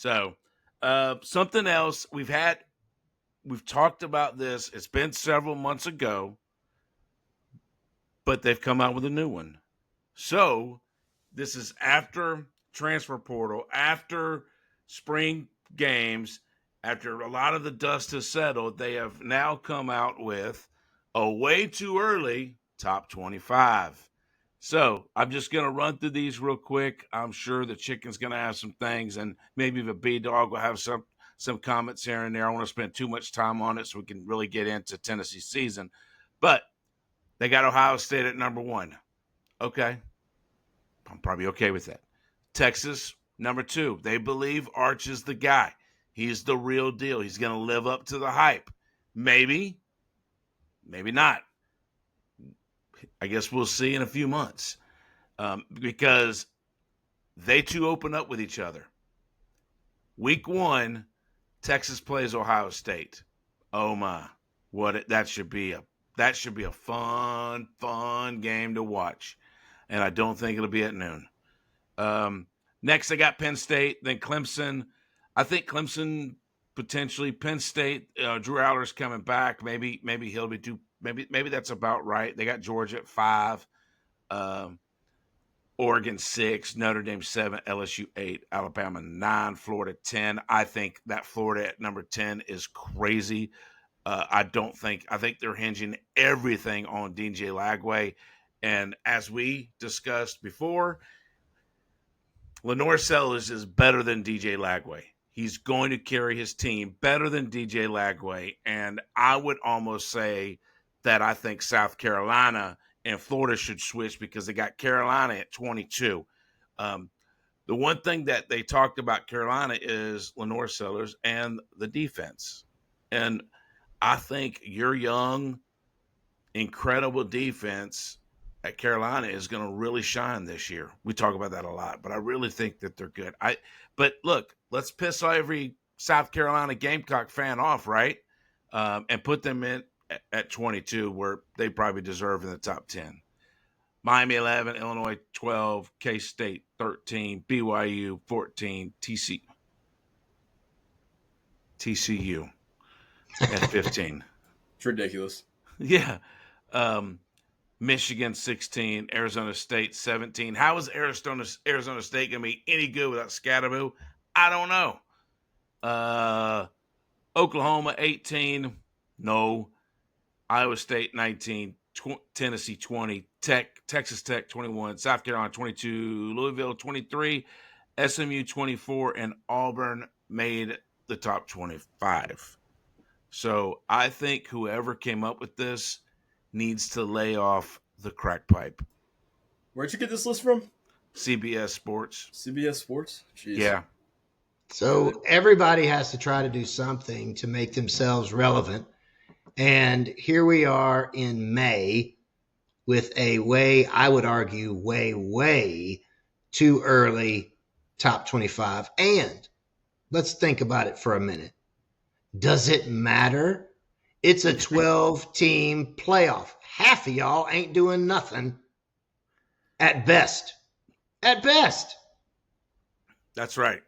So something else we've talked about this. It's been several months ago, but they've come out with a new one. So this is after transfer portal, after spring games, after a lot of the dust has settled. They have now come out with a way too early top 25. So I'm just going to run through these real quick. I'm sure the Chicken's going to have some things, and maybe the B-Dawg will have some comments here and there. I don't want to spend too much time on it so we can really get into Tennessee's season. But they got Ohio State at number 1. Okay. I'm probably okay with that. Texas, number 2. They believe Arch is the guy. He's the real deal. He's going to live up to the hype. Maybe not. I guess we'll see in a few months because they two open up with each other. Week 1, Texas plays Ohio State. Oh my! That should be a fun game to watch, and I don't think it'll be at noon. Next, they got Penn State, then Clemson. I think Clemson potentially. Penn State. Drew Aller's coming back. Maybe he'll be too. Maybe that's about right. They got Georgia at 5, Oregon 6, Notre Dame 7, LSU 8, Alabama 9, Florida 10. I think that Florida at number 10 is crazy. I think they're hinging everything on DJ Lagway. And as we discussed before, Lenore Sellers is better than DJ Lagway. He's going to carry his team better than DJ Lagway. And I would almost say that I think South Carolina and Florida should switch because they got Carolina at 22. The one thing that they talked about Carolina is Lenore Sellers and the defense. And I think your young, incredible defense at Carolina is going to really shine this year. We talk about that a lot, but I really think that they're good. But look, let's piss every South Carolina Gamecock fan off, right? And put them in at 22, where they probably deserve in the top 10. Miami 11, Illinois 12, K-State 13, BYU 14, TCU at 15. It's ridiculous. Yeah. Michigan 16, Arizona State 17. How is Arizona State going to be any good without Scatterboo? I don't know. Oklahoma 18, no. Iowa State 19, Tennessee 20, Texas Tech 21, South Carolina 22, Louisville 23, SMU 24, and Auburn made the top 25. So I think whoever came up with this needs to lay off the crack pipe. Where'd you get this list from? CBS Sports. CBS Sports? Jeez. Yeah. So everybody has to try to do something to make themselves relevant. And here we are in May with I would argue, way too early top 25. And let's think about it for a minute. Does it matter? It's a 12-team playoff. Half of y'all ain't doing nothing at best. At best. That's right.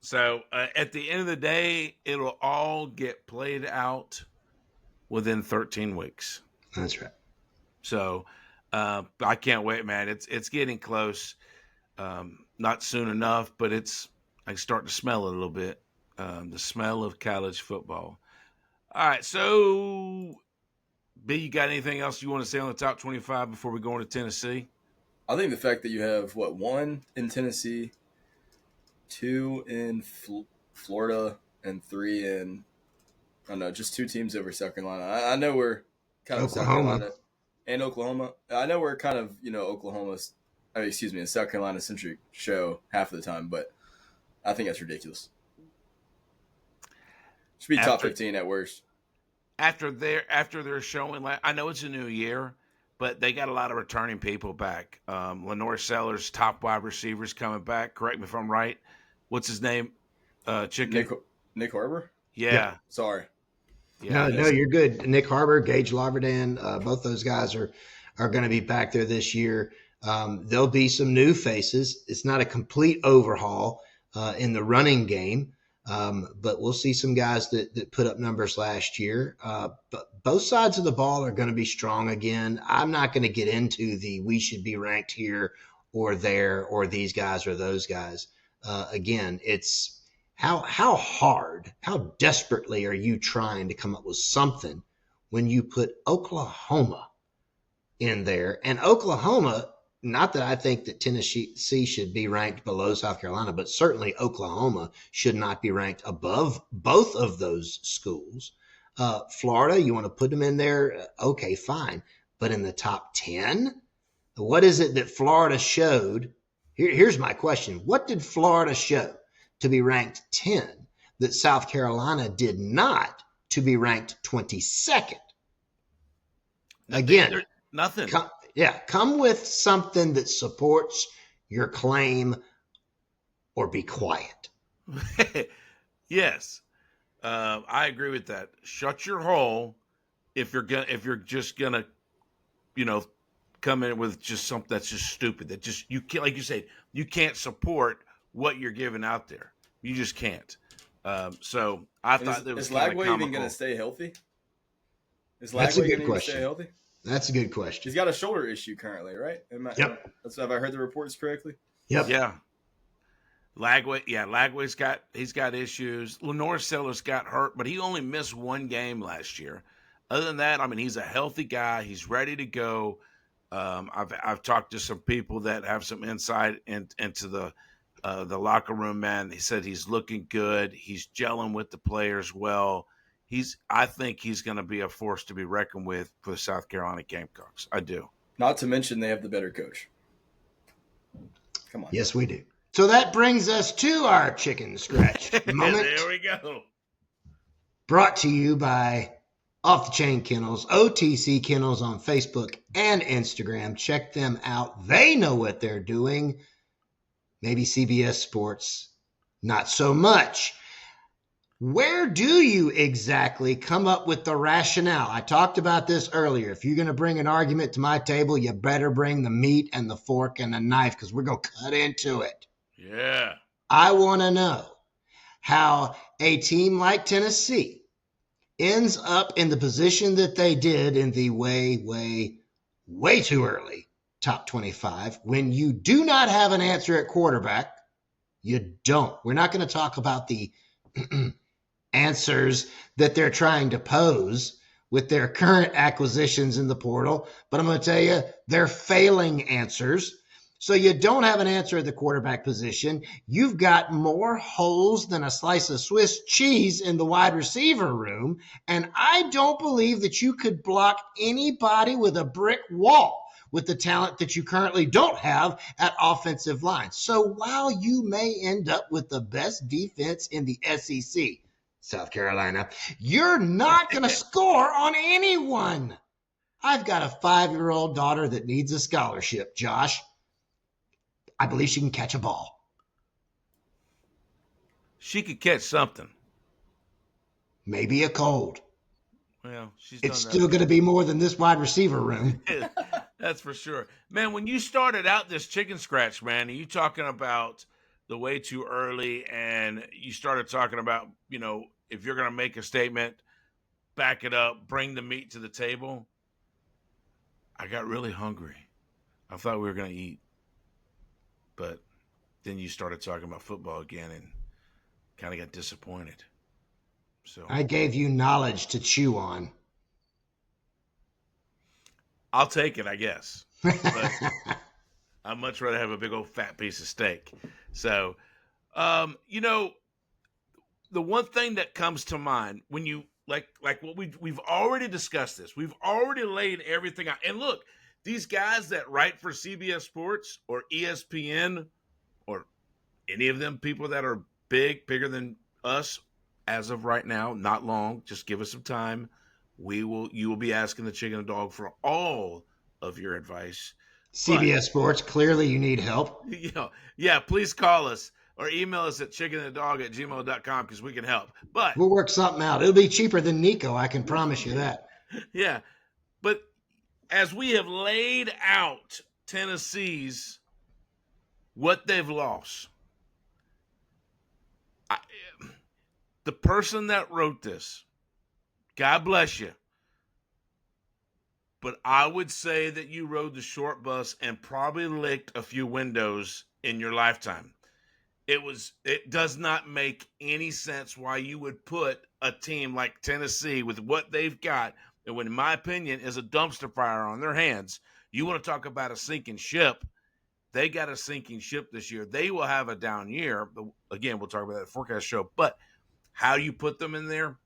So at the end of the day, it'll all get played out within 13 weeks. That's right. So I can't wait, man. It's getting close. Not soon enough, but I start to smell it a little bit. The smell of college football. All right, so B, you got anything else you want to say on the top 25 before we go into Tennessee? I think the fact that you have, 1 in Tennessee, 2 in Florida, and 3 in, I don't know, just 2 teams over South Carolina. I know we're kind of South Carolina and Oklahoma. I know we're kind of, a South Carolina-centric show half of the time, but I think that's ridiculous. Should be top 15 at worst. After their showing, I know it's a new year, but they got a lot of returning people back. Lenore Sellers, top wide receivers coming back. Correct me if I'm right. What's his name? Chicken. Nick Harbor? Yeah. Sorry. Yeah, no, you're good. Nick Harbor, Gage Laverdan, both those guys are going to be back there this year. There'll be some new faces. It's not a complete overhaul. in the running game. But we'll see some guys that put up numbers last year. But both sides of the ball are going to be strong again. I'm not going to get into we should be ranked here or there or these guys or those guys. Again, it's how hard, how desperately are you trying to come up with something when you put Oklahoma in there? And Oklahoma, not that I think that Tennessee should be ranked below South Carolina, but certainly Oklahoma should not be ranked above both of those schools. Florida, you want to put them in there? Okay, fine. But in the top 10, what is it that Florida showed? Here's my question. What did Florida show to be ranked 10 that South Carolina did not to be ranked 22nd? Again, nothing. Come with something that supports your claim or be quiet. Yes. I agree with that. Shut your hole if you're just gonna, come in with just something that's just stupid. That just you can't, like you said, you can't support what you're giving out there. You just can't. So I thought that was is Lagway even going to stay healthy? Is Lagway going to stay healthy? That's a good question. He's got a shoulder issue currently, right? Yep. Have I heard the reports correctly? Yep. Yeah. Lagway's got issues. Lenore Sellers got hurt, but he only missed one game last year. Other than that, I mean, he's a healthy guy. He's ready to go. I've talked to some people that have some insight into the locker room, man. He said he's looking good. He's gelling with the players well. I think he's going to be a force to be reckoned with for the South Carolina Gamecocks. I do. Not to mention they have the better coach. Come on. Yes, we do. So that brings us to our chicken scratch moment. There we go. Brought to you by Off the Chain Kennels, OTC Kennels on Facebook and Instagram. Check them out. They know what they're doing. Maybe CBS Sports, not so much. Where do you exactly come up with the rationale? I talked about this earlier. If you're going to bring an argument to my table, you better bring the meat and the fork and the knife because we're going to cut into it. Yeah. I want to know how a team like Tennessee ends up in the position that they did in the way too early top 25 when you do not have an answer at quarterback. You don't. We're not going to talk about the answers that they're trying to pose with their current acquisitions in the portal, but I'm going to tell you they're failing answers. So you don't have an answer at the quarterback position. You've got more holes than a slice of Swiss cheese in the wide receiver room, and I don't believe that you could block anybody with a brick wall with the talent that you currently don't have at offensive line. So while you may end up with the best defense in the SEC, South Carolina, you're not going to score on anyone. I've got a 5-year-old daughter that needs a scholarship, Josh. I believe she can catch a ball. She could catch something. Maybe a cold. Well, it's still going to be more than this wide receiver room. That's for sure. Man, when you started out this chicken scratch, man, are you talking about the way too early and you started talking about, if you're going to make a statement, back it up, bring the meat to the table? I got really hungry. I thought we were going to eat. But then you started talking about football again and kind of got disappointed. So I gave you knowledge to chew on. I'll take it, I guess. But I'd much rather have a big old fat piece of steak. So, the one thing that comes to mind when you like what we've already discussed this. We've already laid everything out. And look, these guys that write for CBS Sports or ESPN or any of them people that are bigger than us as of right now, not long, just give us some time. You will be asking the Chicken and Dog for all of your advice. CBS Sports, clearly you need help. Yeah, please call us or email us at chickenanddog@gmail.com because we can help. But we'll work something out. It'll be cheaper than Nico, I can promise you that. Yeah, but as we have laid out Tennessee's what they've lost, The person that wrote this, God bless you, but I would say that you rode the short bus and probably licked a few windows in your lifetime. It does not make any sense why you would put a team like Tennessee with what they've got, and what in my opinion is a dumpster fire on their hands. You want to talk about a sinking ship? They got a sinking ship this year. They will have a down year. But again, we'll talk about that forecast show. But how you put them in there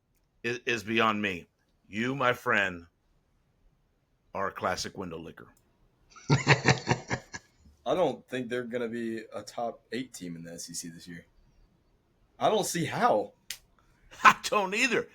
is beyond me. You, my friend, are a classic window licker. I don't think they're going to be a top 8 team in the SEC this year. I don't see how. I don't either.